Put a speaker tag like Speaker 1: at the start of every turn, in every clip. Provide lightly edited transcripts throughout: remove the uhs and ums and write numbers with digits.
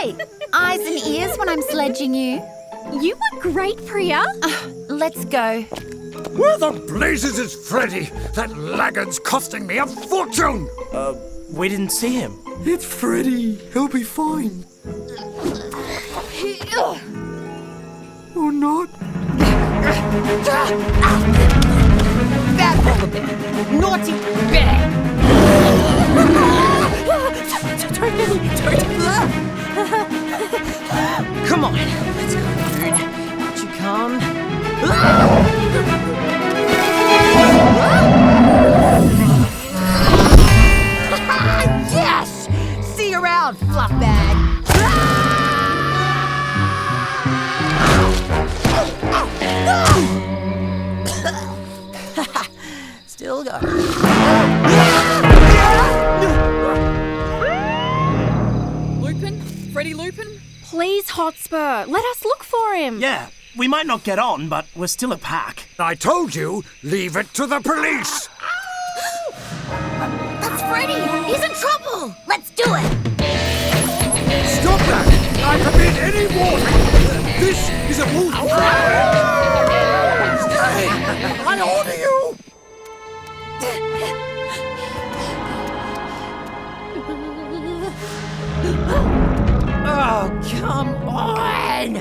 Speaker 1: Hey, eyes and ears when I'm sledging you.
Speaker 2: You were great, Priya.
Speaker 1: Let's go.
Speaker 3: Where the blazes is Freddy? That laggard's costing me a fortune!
Speaker 4: We didn't see him.
Speaker 3: It's Freddy. He'll be fine. Or not.
Speaker 1: Bad polar bear. Naughty bear.
Speaker 4: Come on, let's go, dude. Aren't you calm?
Speaker 1: Yes! See you around, fluff bag.
Speaker 4: Still go.
Speaker 2: Lupin? Freddy Lupin? Please, Hotspur, let us look for him.
Speaker 4: Yeah, we might not get on, but we're still a pack.
Speaker 3: I told you, leave it to the police!
Speaker 1: That's Freddy. He's in trouble. Let's do it.
Speaker 3: Stop that! I forbid any warning! This is a wolf! Stay! I order you!
Speaker 4: Oh, come on!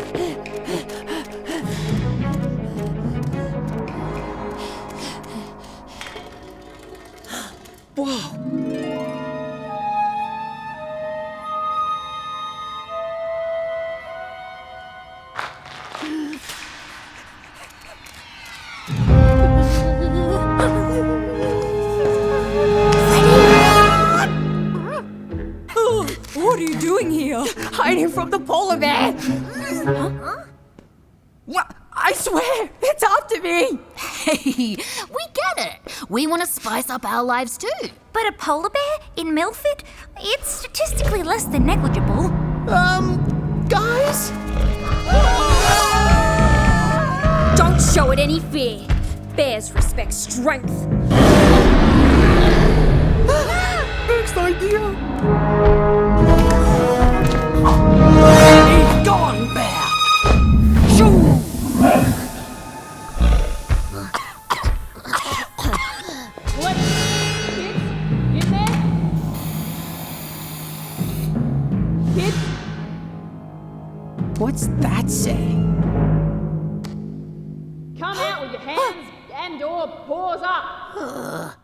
Speaker 4: Whoa!
Speaker 2: What are you doing here?
Speaker 1: Hiding from the polar bear.
Speaker 2: What? I swear, it's after me.
Speaker 1: Hey, we get it. We want to spice up our lives too.
Speaker 5: But a polar bear in Milford? It's statistically less than negligible.
Speaker 4: Guys?
Speaker 2: Don't show it any fear. Bears respect strength.
Speaker 3: Next idea!
Speaker 4: He's gone, bear! Shoo!
Speaker 2: What's that say?
Speaker 6: Come out with your hands and or paws up.